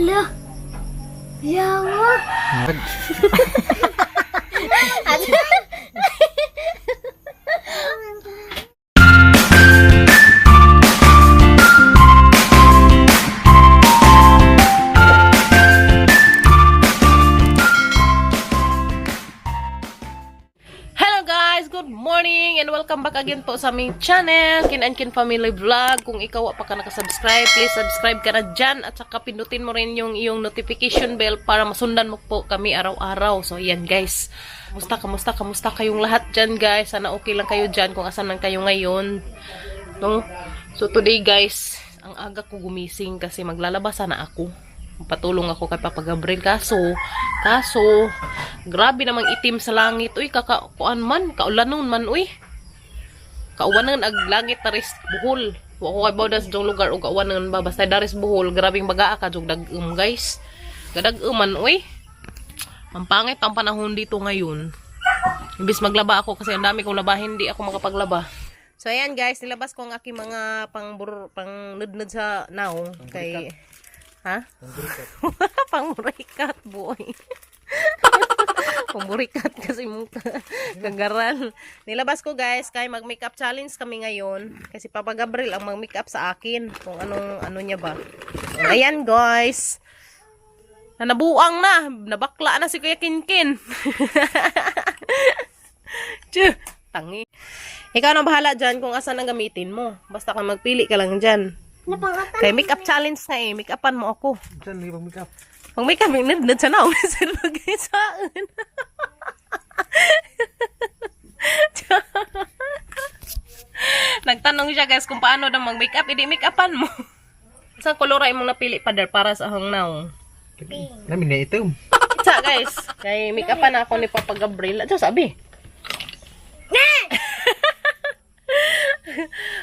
Ala. Yawa. Hello guys, good morning and welcome back again po sa aming channel, Kin and Kin Family Vlog. Kung ikaw pa ka nakasubscribe, please subscribe ka na dyan at saka pindutin mo rin yung iyong notification bell para masundan mo po kami araw-araw. So ayan guys, kamusta kayong lahat dyan guys? Sana okay lang kayo dyan kung asan lang kayo ngayon, no? So today guys, ang aga ko gumising kasi maglalabas sana ako. Patulong ako kay Papa Gabriel kaso grabe namang itim sa langit uy, kakakuan man kaulanon man uy, kauwanan ag langit taris buhol wako kay bawdas jong lugar ug kauwanan ba basta daris buhol, grabing bagaa ka jog dag-um guys, gadag-uman uy, ang pangit ang panahon dito ngayon. Imbis maglaba ako kasi ang dami kong labahin, hindi ako makapaglaba. So ayan guys, nilabas ko ang aking mga pang nudnud sa naong kay ha? Pangmurikat boy. Pangmurikat kasi mong kagaran. Nilabas ko guys kay mag makeup challenge kami ngayon kasi Papa Gabriel ang mag makeup sa akin kung ano niya ba. So, ayan guys. Nabuang na, nabakla na si Kuya Kinkin. Tsuh, tangi. Ikaw na bahala dyan kung asan ang gamitin mo. Basta ka magpili ka lang dyan. Kay makeup challenge na eh. Make-upan mo ako. Saan lagi pang make-up? Pang make-up, yung nandun sa naong. Sirugay saan. Nagtanong siya guys kung paano daw mag-makeup. Hindi make-upan mo. Saan kolora imong napili pader para sa hang naong? Namin na ito. Isa guys. Kay make-upan ako ni Papa Gabriel. Ito sabi.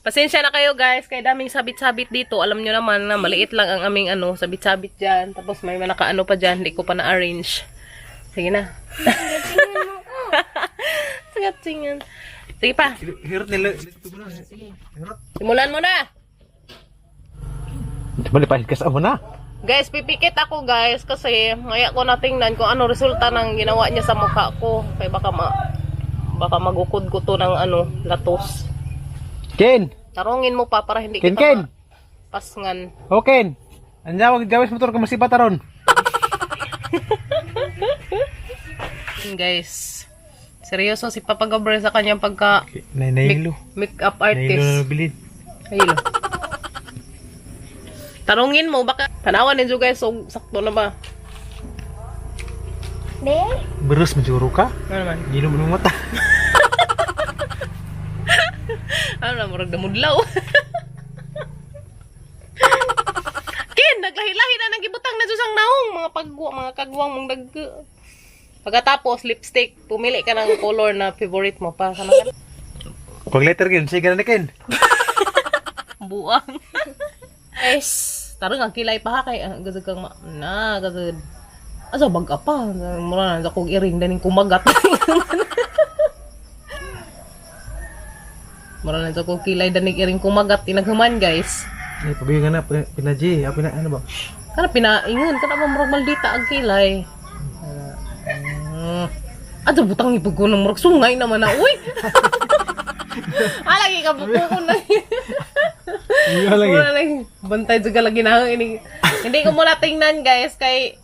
Pasensya na kayo guys, kay daming sabit-sabit dito. Alam nyo naman na maliit lang ang aming sabit-sabit dyan. Tapos may nakaano pa dyan, hindi ko pa na-arrange. Sige na. Sige pa. Hirot nila. Simulan mo na. Malipahid ka sa amo na. Guys, pipikit ako guys kasi ngaya ko natingnan kung ano resulta ng ginawa niya sa mukha ko. Kaya baka magukod ko to ng latos. Ken! Tarungin mo pa para hindi Ken, kita Ken! pasngan. O Ken! Anjawag gawis motor ka masipa taron. Guys, seryoso si Papa Gabriel sa kanyang pagka Nailo. makeup Nailo artist. na nabilid. Ayun. Tarungin mo baka tanawan ninyo guys, so sakto na ba? Beres menjuru ka? Ano naman? Gino mo ng mata. Ano na, murag damudlaw. Ken, naglahi-lahi na nang gibutang na susang naong mga kagwang mong dag. Pagkatapos lipstick, pumili ka ng color na favorite mo pa sa mga Pag letter Ken, sige na Ken. buang. Guys, tarong ang kilay pa ha kay gazag kang gazag. Asa baga pa, mura na akong iring daning kumagat. Mura na akong kilay daning iring kumagat tinaghuman guys. Ay, pabiyo nga na, pinaji, ano ba? Kana pinaingon kana ba murag maldita ang kilay. Ato butang ipag ko ng murag sungay naman na uy. Lagi ka buko ko na. Mura lagi. Bantay juga lagi na ini. Hindi ko muna tingnan guys kay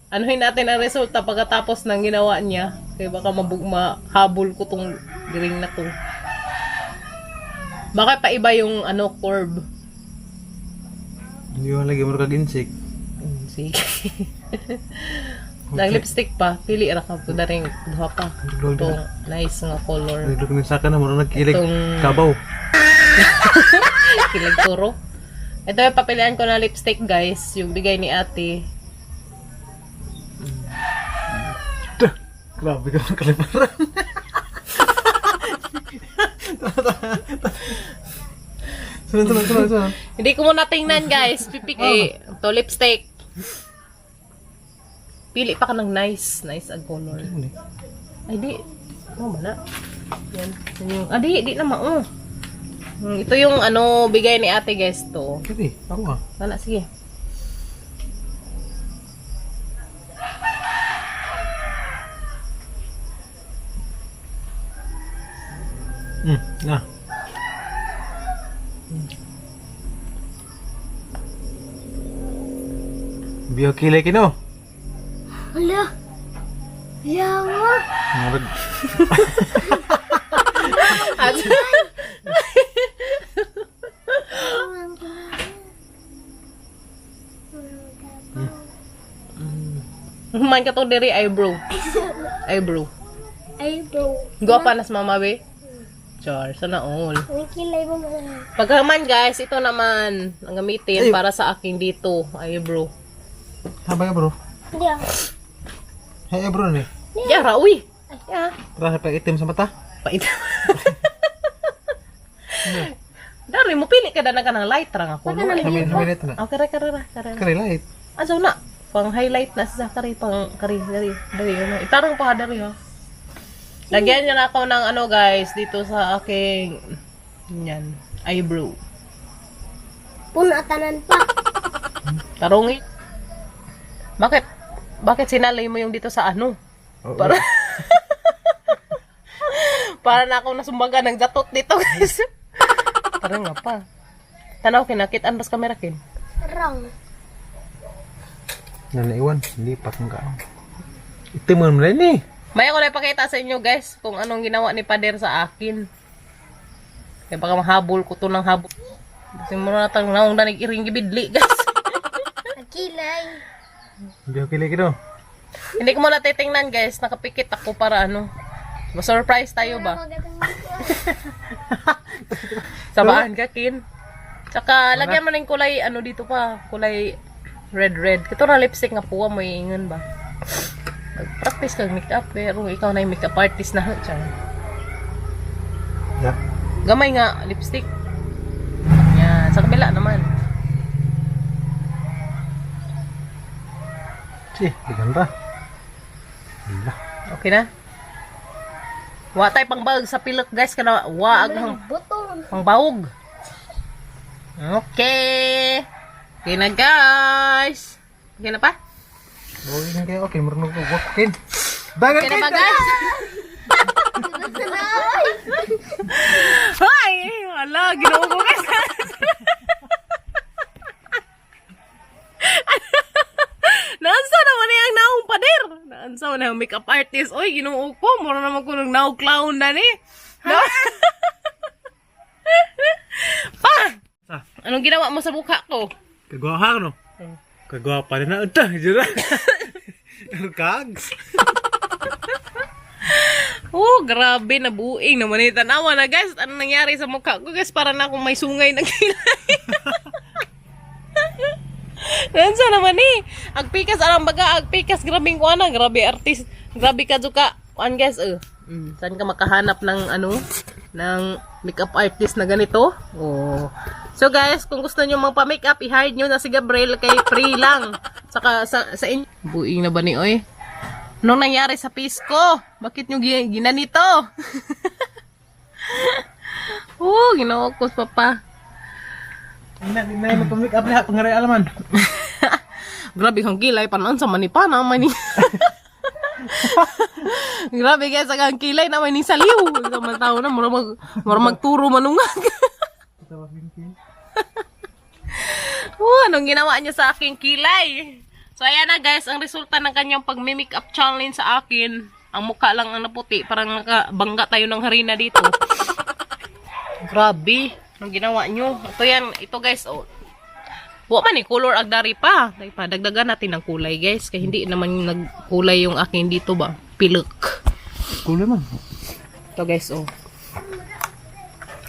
anuhin natin ang resulta pagkatapos ng ginawa niya. Kaya baka mahabol ko tong diring na to. Baka pa iba yung curve. Hindi lagi mo kag-insik. Sige. Nag-lipstick pa. Pili ra ka po na rin. Duha pa. Itong nice nga color. Nagduk ni saka na mo nag-ilig Itong- kabaw. Kilig turo. Ito yung papilian ko na lipstick guys. Yung bigay ni ate. Grabe ka mga kaliparan. Sunod. Hindi ko muna tingnan guys. Pipiki. Ito lipstick. Pili pa ka ng nice ang color. Ay di. Ba na? Yan. Di naman ito yung bigay ni ate guys to. Sige, ako nga. Wala, sige. Nah. Biyo kilay kino. Hala. Yawa. Murag. Man ka to diri eyebrow. Eyebrow. Ay, bro. Guwapa nas mama be. Char, sana all. May kilay mo mga. Pagkaman guys, ito naman ang gamitin Ay. para sa akin dito, eyebrow. Habang bro. Hindi ah. Hey bro ni. Yara, uy. Yeah. Tara pa itim sa mata. Pait. Dari mo pili ka na ng light rang ako. No? Kami ito na. Oh, kare. Kari light. Aso na. Pang highlight na sa kare pang kare dari ano. Itarong pa dari ha. Lagyan niya na ako ng ano guys dito sa aking yan, eyebrow. Punatanan pa. Tarong Bakit sinalay mo yung dito sa ano? Oo. Para para na akong nasumbaga ng jatot dito guys. Parang nga pa. Tanaw kinakit andas kamera kin. Rang. Nanaiwan. Hindi pa kung ka. Itim mo naman ni. May ako na ipakita sa inyo guys kung anong ginawa ni Pader sa akin. Kaya baka mahabol ko to ng habol. Kasi mo na tang naong danig iring gibidli guys. Kilay. Biyo kilay kino. Hindi ko muna titingnan guys. Nakapikit ako para ano. Ma-surprise tayo ba? Sabaan ka kin. Tsaka lagyan mo ng kulay ano dito pa. Kulay red. Ito na lipstick nga po mo iingan ba? Practice kang makeup pero ikaw na yung makeup artist na siya. Yeah. Gamay nga lipstick. Yan, sa kabila naman. Ganda. Ganda. Okay na? Wa tay pang bawog sa pilok guys kana waag hang Butong. pang bawog. Okay. Okay na guys. Okay na pa? Okay na kayo. Okay, marunong ko. Okay. Dagan Okay na ba guys? Hay! Wala, ginawa ko guys. Naansa naman yung naong pader. Naansa na yung makeup artist. Oy, ginoo ko. Mura naman ko ng naong clown na ni. No? Pa! Anong ginawa mo sa mukha ko? Kagwaha no? Kagwaha pa rin na. Ito, jura. Kags. Oh, grabe, nabuing naman ito. Tanawa na guys, ano nangyari sa mukha ko guys? Para na akong may sungay na kilay. Nansa naman eh. Agpikas, alam baga, agpikas, grabing ko na. Grabe artist. Grabe ka ka. Kuan guys, saan ka makahanap ng ano? Ng makeup artist na ganito? Oh. So guys, kung gusto nyo magpa-makeup, i-hide nyo na si Gabriel kay free lang. Saka sa inyo. Buing na ba ni oy? Anong nangyari sa face ko? Bakit nyo ginanito? Ginawa ko sa papa. Hindi na yung magpa-make up na. Pangaray alaman. Grabe kang kilay. Panan sa manipa naman ni. Grabe guys, ang kilay naman ni Saliw. Sa tao na, mura magturo manungag. Anong ginawa niya sa aking kilay? So ayan na guys, ang resulta ng kanyang pag-make-up challenge sa akin. Ang mukha lang ang naputi, parang nakabangga tayo ng harina dito. Grabe, anong ginawa nyo? Ito yan, ito guys, oh. Buwa man eh, color agdari pa. Dagdagan natin ng kulay guys, kaya hindi naman nagkulay yung akin dito ba? Pilok. Kulay man. Ito guys, oh.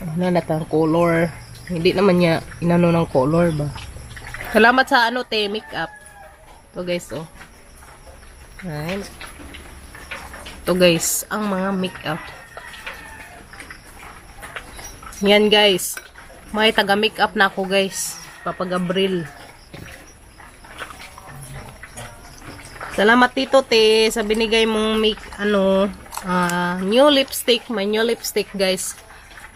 Ano natin color. Hindi naman niya inano ng color ba? Salamat sa ano te, makeup. Ito guys, oh. Ayan. Ito guys, ang mga makeup. Yan guys. May taga makeup na ako guys. Papa Gabriel. Salamat dito te sa binigay mong new lipstick. May new lipstick guys.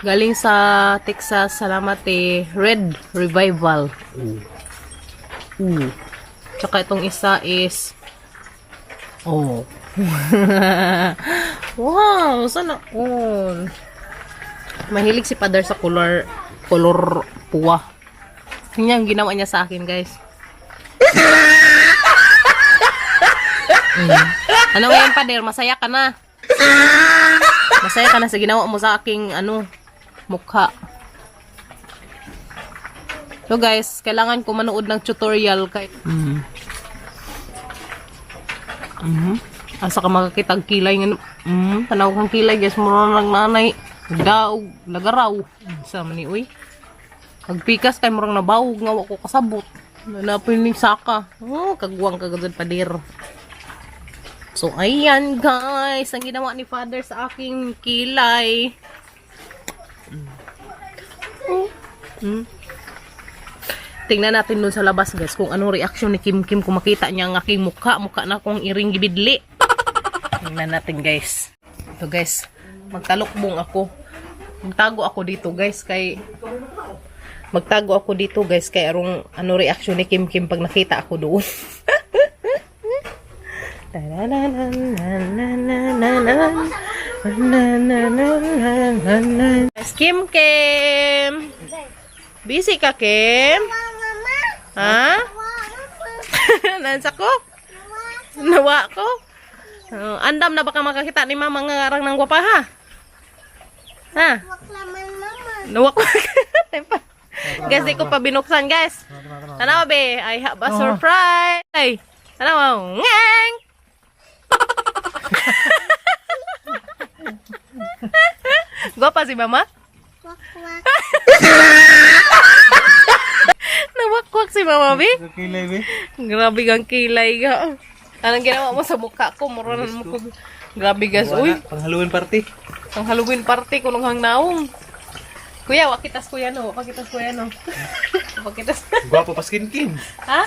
Galing sa Texas. Salamat te. Red Revival. Tsaka itong isa is wow, sana all. Mahilig si Father sa color puwa. Tingnan ang ginawa niya sa akin, guys. Ano ngayon, Father? Masaya ka na. Masaya ka na sa ginawa mo sa aking, mukha. So, guys, kailangan ko manood ng tutorial kay... Asa ka makakita ang kilay nga. Tanaw kang kilay, guys. Mura lang nanay. Daog, lagaraw. Sa mani, uy. Pagpikas kay murang nabawog nga wako kasabot. Napining saka. Oh, kagwang kagad padir. So ayan guys, ang ginawa ni Father sa aking kilay. Tingnan natin dun sa labas guys kung anong reaction ni Kim kung makita niya ang aking mukha na akong iring gibidli. Tingnan natin guys. Ito guys, magtalukbong ako. Magtago ako dito guys kay arong ano reaction ni Kim pag nakita ako doon. Kim. Busy ka, Kim? Ha? Nansa ko? Nawa ko? Andam na baka makakita ni mama nga arang ng gwapa, ha? Ha? Nawak ko. Guys, di ko pa binuksan, guys. Tanawa, be. I have a surprise. Ay, tanawa. Ngang! Gwapa si mama? Nawakwak si mama, be. Kilay, be. Grabe kang kilay ka. Anong ginawa mo sa mukha ko? Muranan mo ko. Grabe, guys. Uy. Pang Halloween party. Ang Halloween party ko nung hang naong. Kuya, wakitas kuya no. Wakitas kuya no. Wakitas. Gwapo pa skin. Ha?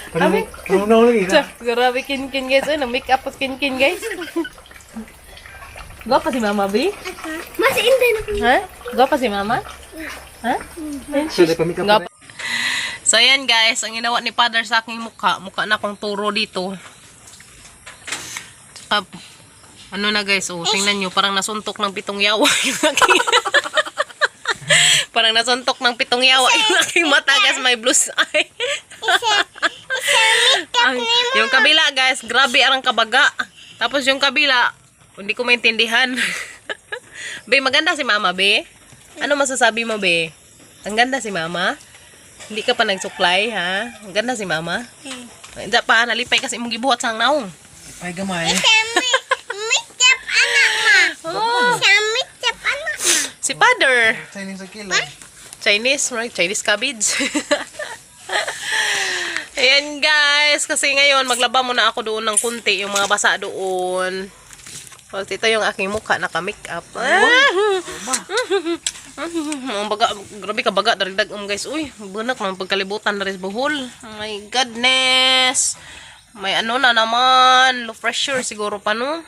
Kami? Ano lagi na? Grabe kin guys. Ano, make up skin guys. Gwapa si Mama, B? Mas hindi na. Ha? Gwapa si Mama? Ha? So, pa make up. So, ayan guys. Ang ginawa ni Father sa aking mukha. Mukha na akong turo dito. Tsaka, ano na guys, oh, tingnan nyo. Parang nasuntok ng 7 yawa yung aking... Parang nasuntok ng 7 yawa yung aking mata guys. May blue eye. Yung kabila guys, grabe arang kabaga. Tapos yung kabila, hindi ko maintindihan. Be, maganda si Mama, be. Ano masasabi mo, be? Ang ganda si Mama? Hindi ka pa nagsuklay, ha? Ang ganda si Mama? Hindi pa, nalipay kasi mong gibuhat sang naong. Ay, gamay. Mikap anak ma. Oh, Mikap anak ma. si Father. Chinese sa kilay. Chinese, right? Chinese cabbage. Ayan guys, kasi ngayon maglaba muna ako doon ng kunti, yung mga basa doon. So, ito yung aking mukha naka-make up. Baga, grabe ka baga, darigdag guys. Uy, bunak ng pagkalibutan na rin buhol. Oh my goodness. May ano na naman, low pressure siguro pa no.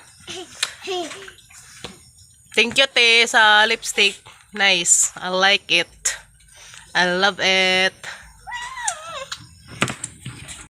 Thank you te sa lipstick. Nice. I like it. I love it.